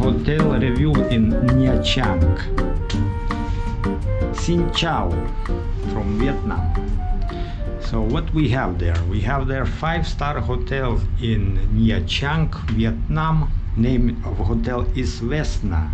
hotel review in Nha Trang. Xin chào from Vietnam. So what we have there? We have there 5-star hotel in Nha Trang, Vietnam. Name of hotel is Vesna.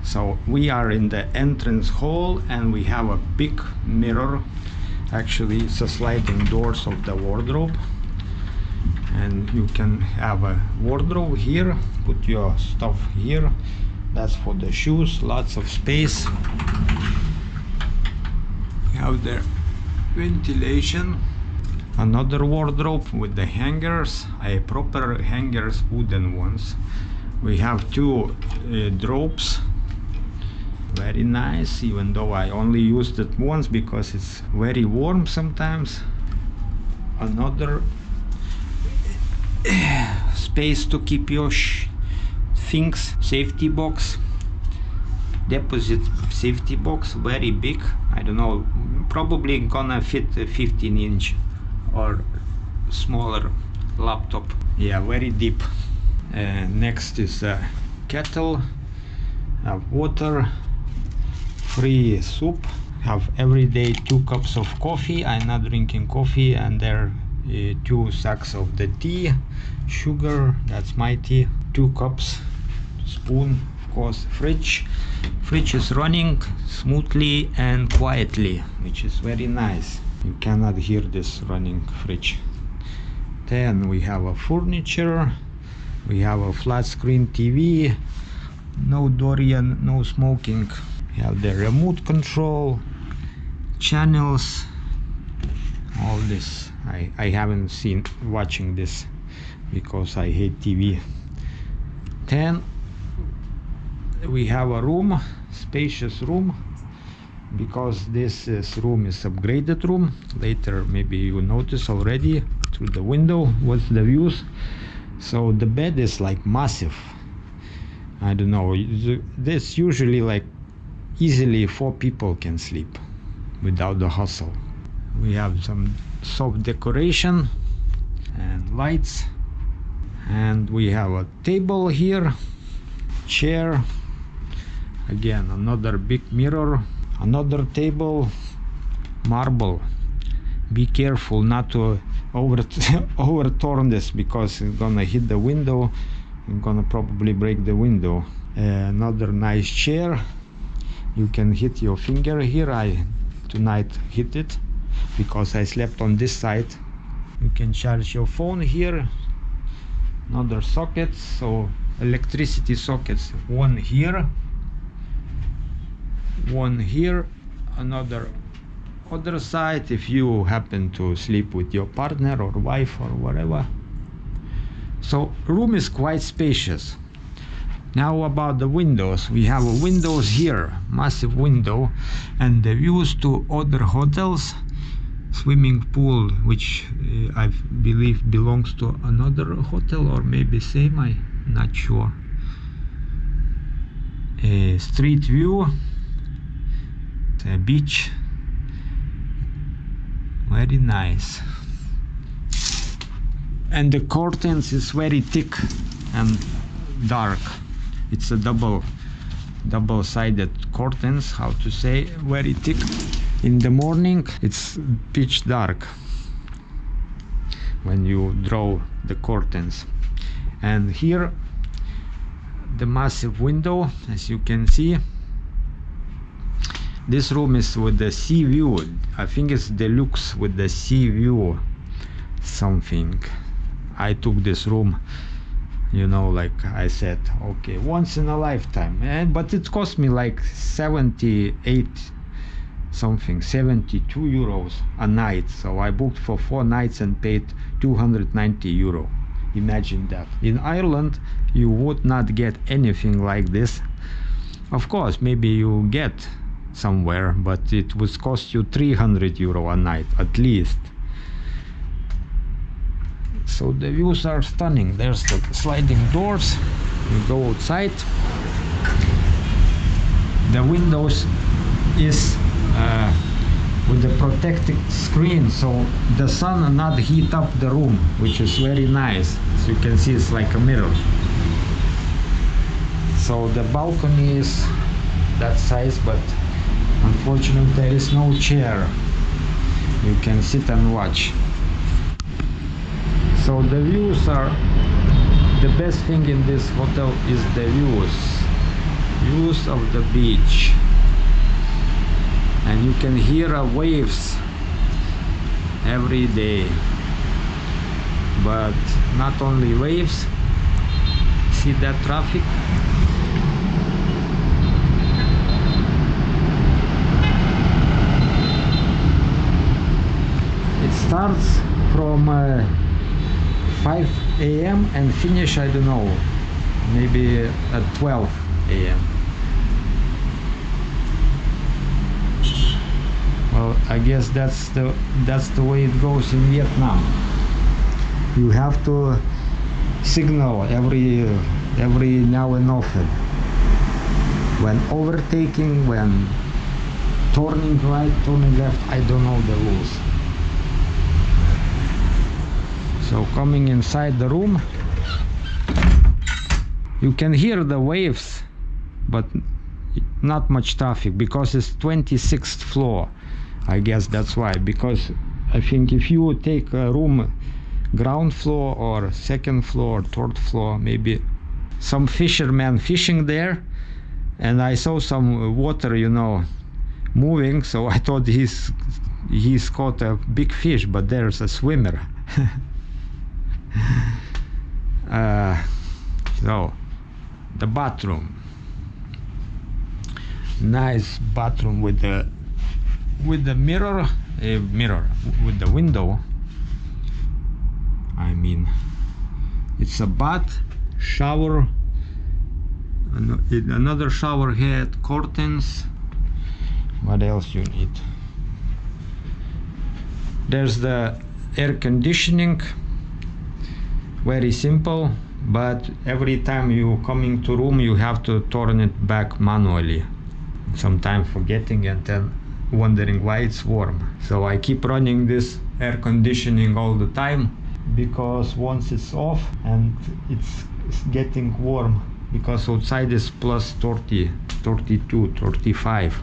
So we are in the entrance hall and we have a big mirror. Actually, it's a sliding doors of the wardrobe. And you can have a wardrobe here, put your stuff here. That's for the shoes, lots of space. You have the ventilation. Another wardrobe with the hangers, proper hangers, wooden ones. We have 2 drawers. Very nice, even though I only used it once because it's very warm sometimes. Another space to keep your things. Safety box, deposit safety box, very big. I don't know, probably gonna fit a 15-inch or smaller laptop. Yeah, very deep. Next is a kettle, have water, free soup, have every day 2 cups of coffee. I'm not drinking coffee, and there 2 sacks of the tea, sugar, that's my tea, 2 cups, spoon, of course. Fridge is running smoothly and quietly, which is very nice. You cannot hear this running fridge. Then we have a furniture, we have a flat screen TV, no durian, no smoking. We have the remote control, channels, all this. I haven't seen watching this because I hate TV. Then we have a room, spacious room, because this room is upgraded room. Later maybe you notice already through the window what's the views. So the bed is like massive. I don't know, this usually like easily 4 people can sleep without the hustle. We have some soft decoration and lights, and we have a table here, chair, again another big mirror, another table, marble. Be careful not to overturn this because it's gonna hit the window. You're gonna probably break the window. Another nice chair. You can hit your finger here. I tonight hit it because I slept on this side. You can charge your phone here. Another socket, so electricity sockets, one here, another other side if you happen to sleep with your partner or wife or whatever. So room is quite spacious. Now about the windows, we have a windows here, massive window, and the views to other hotels, swimming pool, which I believe belongs to another hotel or maybe same, I'm not sure. Street view, the beach, very nice. And the curtains is very thick and dark. It's a double-sided curtains, how to say, very thick. In the morning it's pitch dark when you draw the curtains. And here the massive window, as you can see. This room is with the sea view. I think it's deluxe with the sea view something. I took this room, you know, like I said, okay, once in a lifetime. But it cost me like 72 euros a night. So I booked for 4 nights and paid 290 euro. Imagine that. In Ireland you would not get anything like this. Of course, maybe you get somewhere, but it would cost you 300 euro a night at least. So the views are stunning. There's the sliding doors. You go outside. The windows is with the protected screen, so the sun not heat up the room, which is very nice. As you can see, it's like a mirror. So the balcony is that size, but unfortunately there is no chair. You can sit and watch. So the views are the best thing in this hotel is the views of the beach, and you can hear waves every day. But not only waves, see that traffic? It starts from 5 a.m. and finish, I don't know, maybe at 12 a.m. Well, I guess that's the way it goes in Vietnam. You have to signal every now and often. When overtaking, when turning right, turning left, I don't know the rules. So coming inside the room, you can hear the waves, but not much traffic because it's 26th floor. I guess that's why, because I think if you take a room ground floor or second floor, third floor, maybe some fishermen fishing there, and I saw some water, you know, moving, so I thought he's caught a big fish, but there's a swimmer. So the bathroom, nice bathroom with the mirror with the window. I mean, it's a bath, shower, another shower head, curtains. What else you need? There's the air conditioning, very simple, but every time you coming to room you have to turn it back manually, sometimes forgetting and then wondering why it's warm. So I keep running this air conditioning all the time, because once it's off and it's getting warm, because outside is plus 30, 32, 35.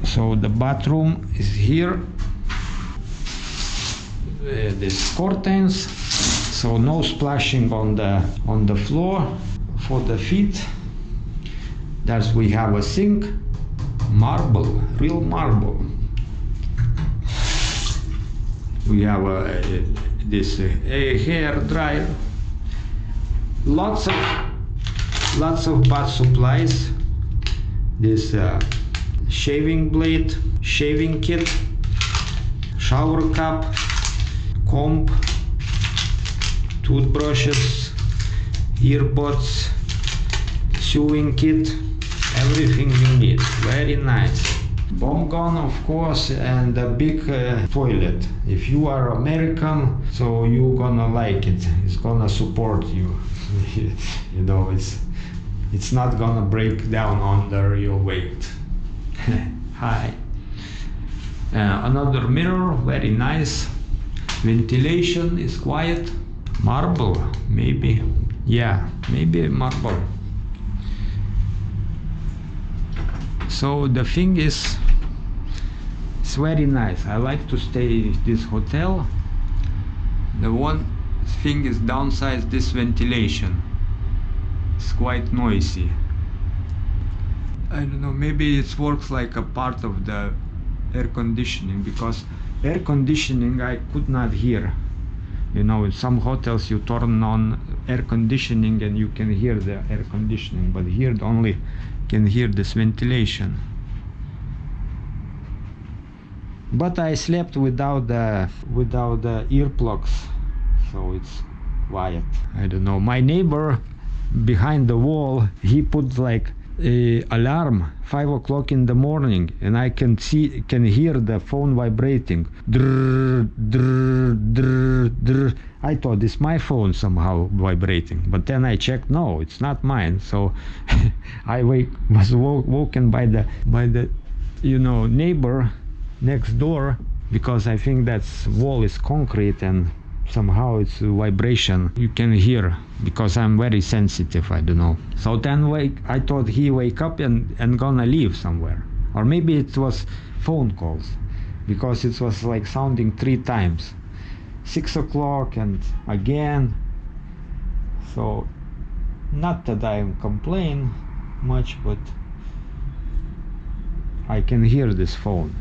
So the bathroom is here. These curtains, so no splashing on the floor for the feet. There's we have a sink, marble, real marble. We have this hair dryer, lots of bath supplies. This shaving blade, shaving kit, shower cap, comb, toothbrushes, earbuds, sewing kit, everything you need. Very nice. Bomb gun, of course, and a big toilet. If you are American, so you're gonna like it. It's gonna support you. You know, it's not gonna break down under your weight. Hi. Another mirror, very nice. Ventilation is quiet. Marble, maybe. Yeah, maybe marble. So the thing is, it's very nice. I like to stay in this hotel. The one thing is downside, this ventilation. It's quite noisy. I don't know, maybe it works like a part of the air conditioning, because air conditioning I could not hear. You know, in some hotels you turn on air conditioning and you can hear the air conditioning, but here only can hear this ventilation. But I slept without the earplugs, so it's quiet. I don't know. My neighbor behind the wall, he put like a alarm 5 o'clock in the morning, and I can hear the phone vibrating. Drrr, drrr, drrr, drrr. I thought it's my phone somehow vibrating, but then I checked, no, it's not mine. So I was woken by the you know, neighbor next door, because I think that wall is concrete and somehow it's a vibration you can hear, because I'm very sensitive, I don't know. So then I thought he wake up and gonna leave somewhere, or maybe it was phone calls, because it was like sounding 3 times, 6 o'clock and again. So not that I complain much, but I can hear this phone.